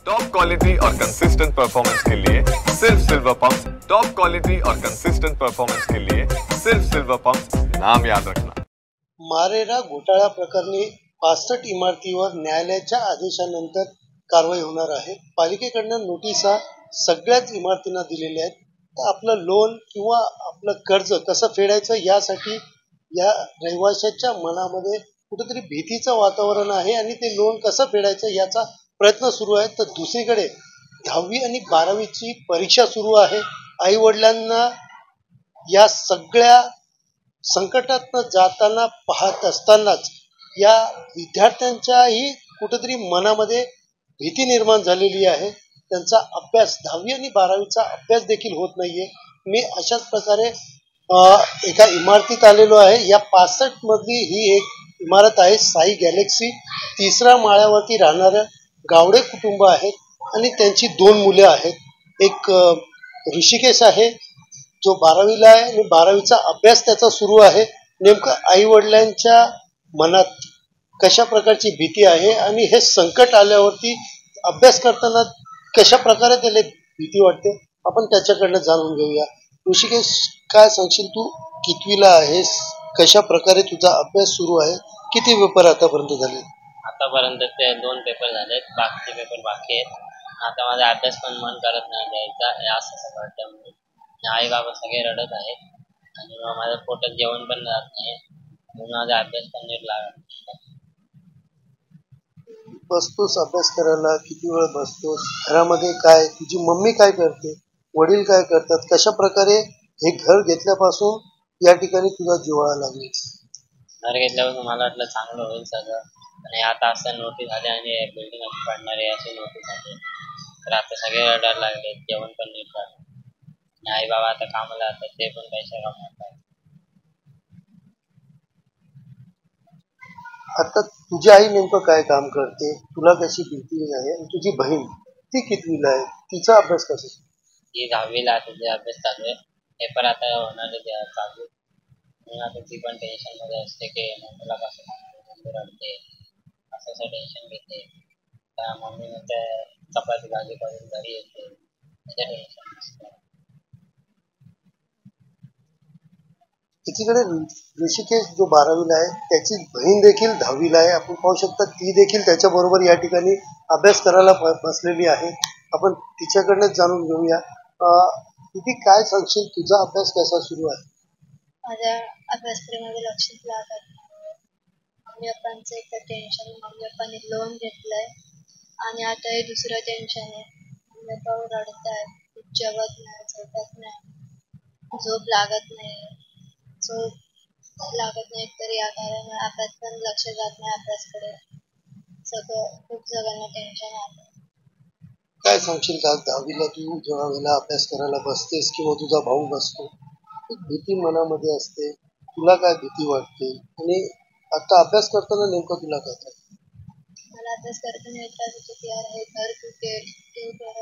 Top quality और consistent performance के लिए सिर्फ सिल्वर पंप। टॉप क्वालिटी और कंसिस्टेंट परफॉर्मेंस के लिए सिर्फ सिल्वर पंप, नाम याद रखना। मारेरा घोटाळा प्रकरणी 65 इमारतीवर न्यायालयाच्या आदेशानंतर कारवाई होणार आहे। पालिकेकडून नोटिसा सगळ्याच इमारतींना दिलेल्या आहेत। तर आपलं लोन किंवा आपलं कर्ज कसं फेडायचं यासाठी या रहिवाशांच्या मनामध्ये कुठेतरी भीतीचं वातावरण आहे आणि ते लोन कसं फेडायचं याचा प्रयत्न सुरू आहे। तर दुसरीकडे 10वी आणि 12वीची परीक्षा सुरू आहे। आई वडिलांना या सगळ्या संकटातनं जाताना पाहत असतानाच या विद्यार्थ्यांच्याही कुठेतरी मनामध्ये भीती निर्माण झालेली आहे। त्यांचा अभ्यास 10वी आणि 12वीचा अभ्यास देखील होत नाहीये। मी अशाच प्रकारे एका इमारतीत आलेलो आहे। या 65 मधली ही एक इमारत आहे, साई गॅलेक्सी। 3ऱ्या माळ्यावरती राहणारं गावडे कुटुंब आहे आणि त्यांची 2 मुले आहेत। एक ऋषिकेश आहे जो 12वीला आहे आणि 12वीचा अभ्यास त्याचा सुरू आहे। नेमकं आई वडिलांच्या मनात कशा प्रकारची भीती आहे आणि हे संकट आल्यावरती अभ्यास करताना कशा प्रकारे त्याला भीती वाटते आपण त्याच्याकडनं जाणून घेऊया। ऋषिकेश, काय सांगशील तू? कितवीला आहेस? कशा प्रकारे तुझा अभ्यास सुरू आहे? किती पेपर आतापर्यंत झाले? आतापर्यंत ते 2 पेपर झालेत, बाकीचे पेपर बाकी आहेत। आता माझा अभ्यास पण मन करत नाही द्यायचा, हे असं सगळं वाटतं। आई बाबा सगळे रडत आहेत आणि मग माझं पोटात जेवण पण जात नाही, म्हणून माझा अभ्यास पण नीट लागत नाही। बसतोस अभ्यास करायला? किती वेळ बसतोस? घरामध्ये काय, तुझी मम्मी काय करते, वडील काय करतात? कशा प्रकारे हे घर घेतल्यापासून या ठिकाणी तुझा जिव्हाळा लागला? घर घेतल्यापासून मला वाटलं चांगलं होईल सगळं, आणि आता असं नोटीस आले आणि बिल्डिंग अशी पडणार आहे अशी नोटीस आली, तर आता सगळे रडायला लागले, जेवण पण नीट झालं आणि आई बाबा आता कामाला जातात, ते पण पैसे कमवतात। आता तुझी आई नेमकं काय काम करते? तुला कशी भीती आहे? आणि तुझी बहीण ती कितवीला आहे? तिचा अभ्यास कसा? ती 10वीला आता तिचा अभ्यास चालू आहे, पेपर आता होणार आहे चालू, म्हणून आता ती पण टेन्शन मध्ये असते की मम्मीला कसं सांगणार, मम्मी रडते असं टेन्शन घेते। त्या मम्मीने ते चपाती भाजी करून घरी येते, त्याचं टेन्शन असतं। एकीकडे ऋषिकेश जो 12वीला आहे त्याची बहीण देखील 10वीला आहे। आपण पाहू शकता ती देखील त्याच्याबरोबर या ठिकाणी अभ्यास करायला बसलेली आहे। आपण तिच्याकडनंच जाणून घेऊया। दीदी, काय सांगशील, तुझा अभ्यास कसा सुरू आहे? माझ्या अभ्यासक्रमामध्ये लक्षच लागत नाही। मम्मी पप्पांचं एक तर टेन्शन, मम्मी पप्पांनी लोन घेतलंय आणि आता हे दुसरं टेन्शन आहे। मम्मी पप्पा रडतायत, जेवत नाही, झोपत नाही, झोप लागत नाही, तर या कारणामुळे अभ्यास पण लक्ष जात नाही अभ्यासकडे। सगळं खूप सगळ्यांना टेन्शन आहे। काय सांगशील का, 10वीला तू जेव्हा वेळेला अभ्यास करायला बसतेस किंवा तुझा भाऊ बसतो, एक भीती मनामध्ये असते, तुला काय भीती वाटते? आणि आता अभ्यास करताना नेमकं तुला काय काय? मला अभ्यास करताना येतात होतं की यार हे घर तुटेल, ते घर,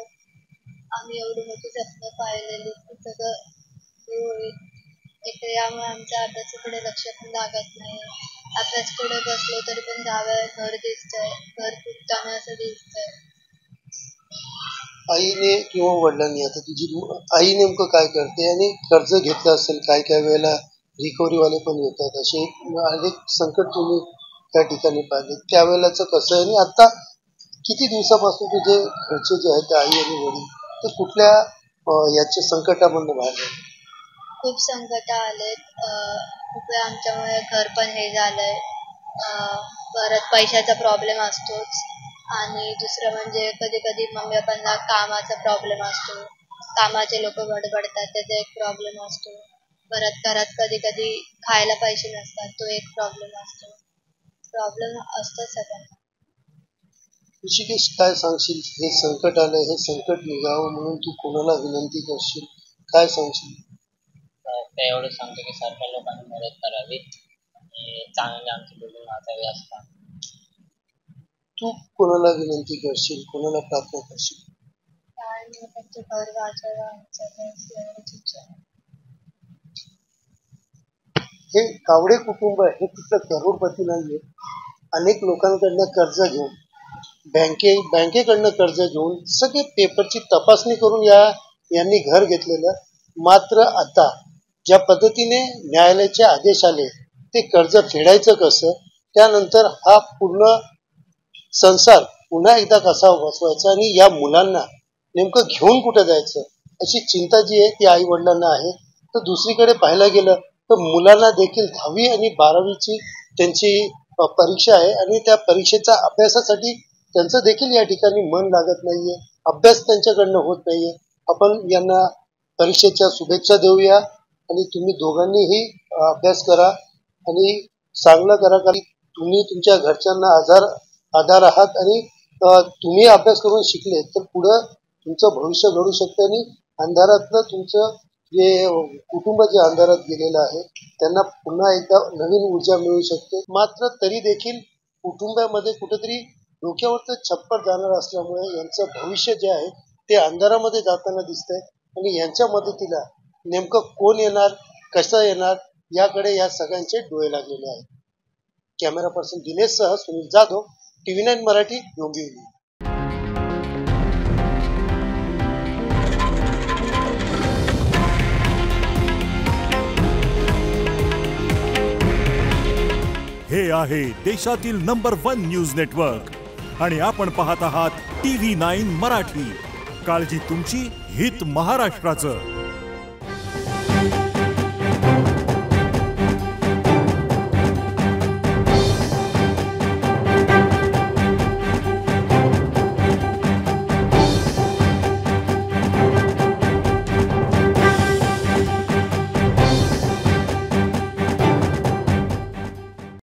आम्ही एवढी मोठी स्वप्न पाहिलेली, ते सगळं हे होईल। एक तर यामुळे आमच्या अभ्यासाकडे लक्ष पण लागत नाही। अभ्यासकडे बसलो तरी पण 10 वेळा घर दिसतंय, घर तुटताना असं दिसतंय। आईने किंवा वडिलांनी, आता तुझी आई नेमकं काय करते? आणि कर्ज घेतलं असेल, काय वेळेला रिकव्हरीवाले पण येतात, असे अनेक संकट तुम्ही त्या ठिकाणी पाहिले, त्यावेळेलाच कसं आहे? आणि आता किती दिवसापासून तुझे घरचे जे आहेत आई आणि वडील ते कुठल्या याच्या संकटामधून बाहेर आले? खूप संकट आलेत, खूप वेळा आमच्यामुळे घर पण हे झालंय, परत पैशाचा प्रॉब्लेम असतोच, आणि दुसरं म्हणजे कधी कधी मम्मी पप्पांना कामाचा प्रॉब्लेम असतो, कामाचे लोक बडबडतात त्याचा एक प्रॉब्लेम असतो, परत घरात कधी कधी खायला पैसे नसतात तो एक प्रॉब्लेम असतो। प्रॉब्लेम असतो सगळ्यांना। ऋषिकेश, काय सांगशील, हे संकट आलंय, हे संकट निघावं म्हणून तू कोणाला विनंती करशील? काय सांगशील? ते एवढं सांगतो की सरकार लोकांनी मदत करावी आणि चांगले आमची बिल्डिंग वाचावी असतात। तू कोणाला विनंती करशील, कोणाला प्रार्थना करशील? घर वाचायला एवढीच इच्छा आहे। हे गावडे कुटुंब आहे, हे कुठलं करोडपती नाहीये। अनेक लोकांकडनं कर्ज घेऊन बँकेकडनं कर्ज घेऊन सगळे पेपरची तपासणी करून यांनी घर घेतलेलं. मात्र आता ज्या पद्धतीने न्यायालयाचे आदेश आले ते कर्ज फेडायचं कसं, त्यानंतर हा पूर्ण संसार पुन्हा एकदा कसा बसवायचा आणि या मुलांना नेमकं घेऊन कुठं जायचं अशी चिंता जी आहे ती आई वडिलांना आहे. तर दुसरीकडे पाहायला गेलं तर मुलांना देखील 10वी आणि 12वीची त्यांची परीक्षा आहे आणि त्या परीक्षेच्या अभ्यासासाठी त्यांचं देखील या ठिकाणी मन लागत नाहीये, अभ्यास त्यांच्याकडनं होत नाहीये. आपण यांना परीक्षेच्या शुभेच्छा देऊया आणि तुम्ही दोघांनीही अभ्यास करा आणि चांगलं करा, कारण तुम्ही तुमच्या घरच्यांना आधार आहात आणि तुम्ही अभ्यास करून शिकले तर पुढं तुमचं भविष्य घडू शकतं आणि अंधारातलं तुमचं जे कुटुंब जे अंधारात गेलेलं आहे त्यांना पुन्हा एकदा नवीन ऊर्जा मिळू शकते. मात्र तरी देखील कुटुंबामध्ये कुठेतरी डोक्यावरचं छप्पर जाणार असल्यामुळे यांचं भविष्य जे आहे ते अंधारामध्ये जाताना दिसतंय आणि यांच्या मदतीला नेमकं कोण येणार, कसं येणार याकडे या सगळ्यांचे डोळे लागलेले आहेत. कॅमेरा पर्सन दिनेश सह सुनील जाधव, TV9 मराठी, डोंबिवली. हे आहे देशातील नंबर 1 न्यूज नेटवर्क आणि आपण पाहत आहात TV9 मराठी. काळजी तुमची, हित महाराष्ट्राचं.